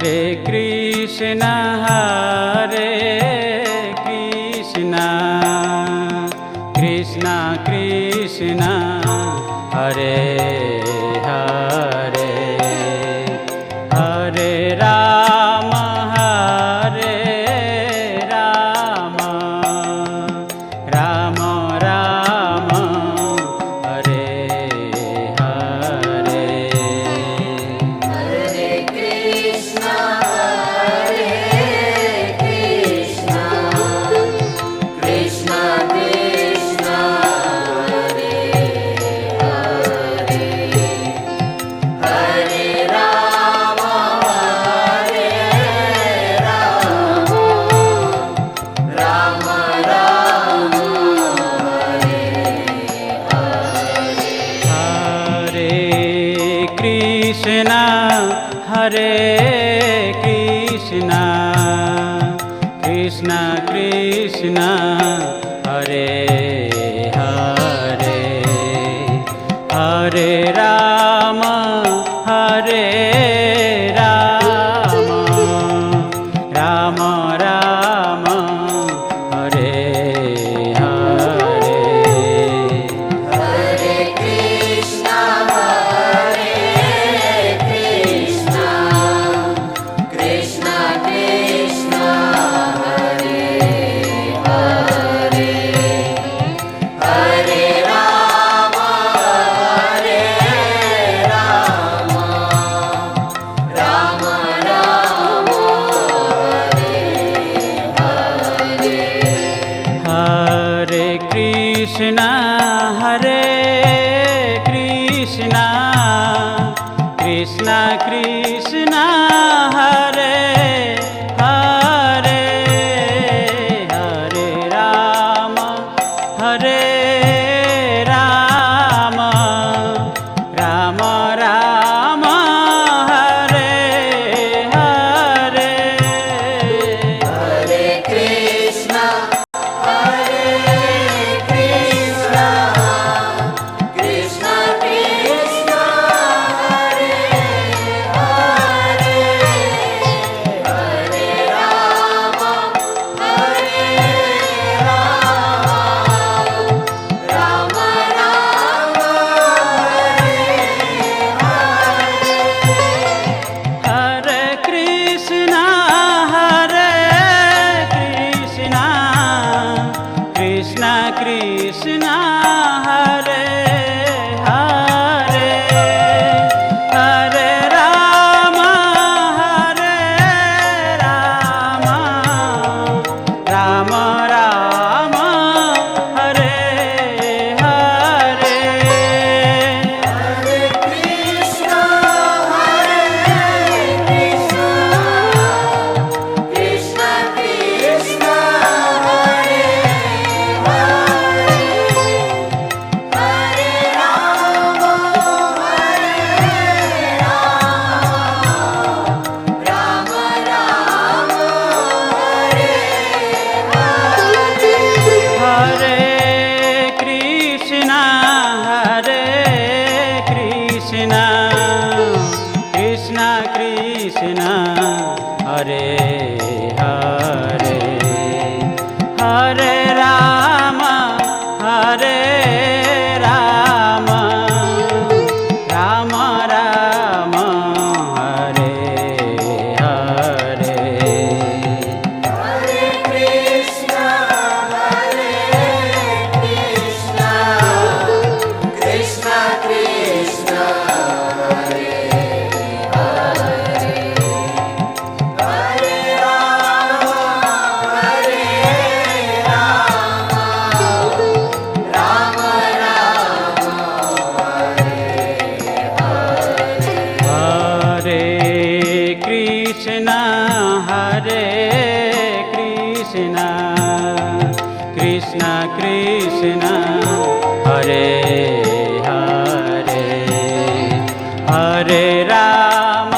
Hare Krishna Krishna Krishna Hare Hare, Hare Ram Ram Ram Hare Hare. Hare Krishna Krishna Krishna Hare Hare, Hare Ram Ram Ram Hare Hare. Hare Krishna Krishna Krishna Hare Hare, Hare Ram Ram Ram Hare Hare. Hare Krishna Krishna Krishna Hare Hare, Hare Ram Ram Ram Hare Hare. Hare Krishna Krishna Krishna Hare Hare, Hare Ram Ram Ram Hare Hare. Hare Krishna Krishna Krishna Hare Hare, Hare Ram Ram Ram Hare Krishna Krishna Krishna Hare Hare, Hare Ram Ram Ram Hare Hare. Hare Krishna Krishna Krishna Hare Hare, Hare Ram Ram Ram Hare Hare. Hare Krishna Krishna Krishna Hare Hare, Hare Ram Ram Ram Hare Hare. Hare Krishna Krishna Krishna Hare Hare, Hare Ram Ram Ram Hare Hare. Hare Krishna Krishna Krishna Hare Hare, Hare Ram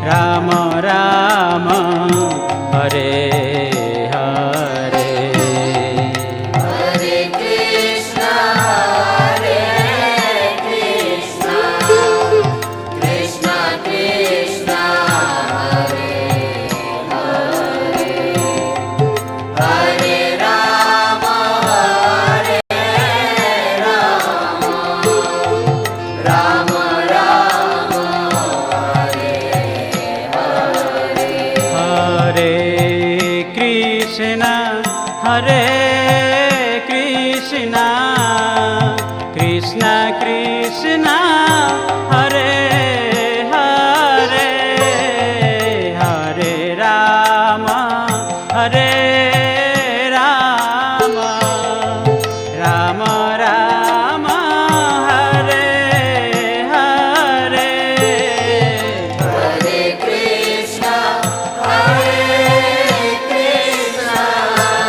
Ram Ram Hare Hare. Hare Krishna Krishna Krishna Hare Hare Hare Ram Hare Ram Ram Ram Hare Hare Hare Krishna Krishna Krishna Hare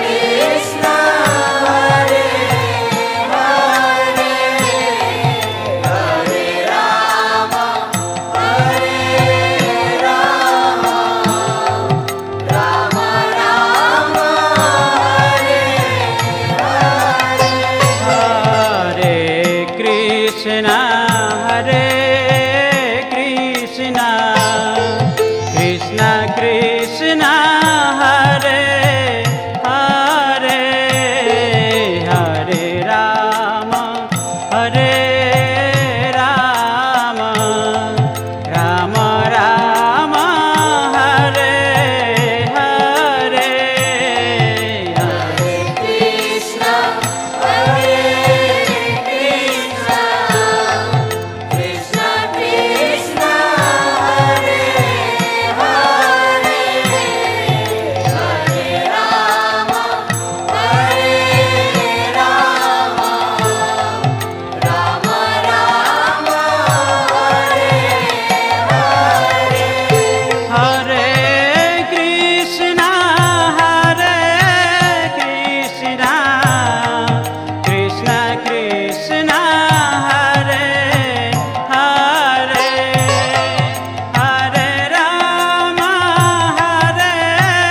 Hare Hare Ram Ram Ram Hare Hare Krishna Krishna Krishna Hare Hare Hare Ram Ram Ram Hare Hare Krishna Krishna Krishna Hare Hare Hare Ram Ram Ram Hare Hare Krishna Krishna Krishna Hare Hare Hare Ram Ram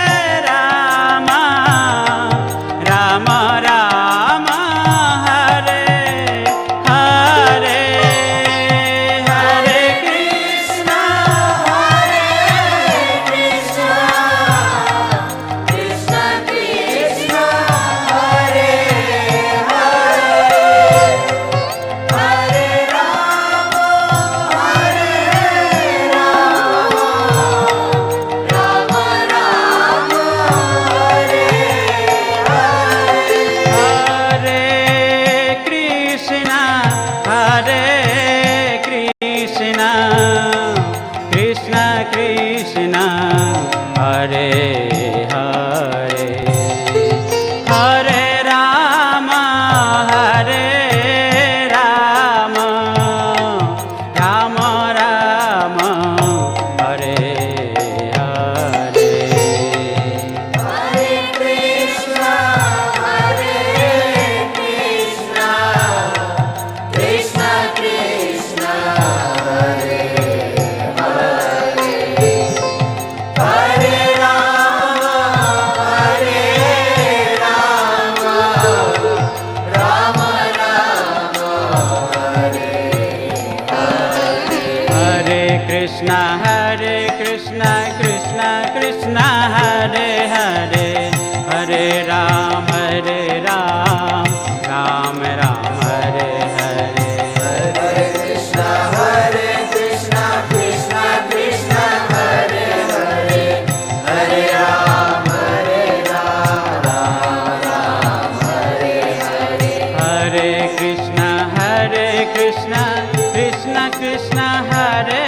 Ram Hare Hare Hare Krishna Krishna Krishna Hare Hare Ram Ram Ram Hare Hare Krishna Krishna Krishna Hare Hare Hare Ram Ram Ram Hare Hare Hare Krishna Krishna Krishna Hare Hare Ram Ram Ram Hare Hare Krishna Krishna Krishna Hare Hare Hare Ram Ram Hare Hare Hare Krishna Krishna Krishna Hare Hare Hare Ram Ram Hare Hare Hare Krishna Krishna Krishna Hare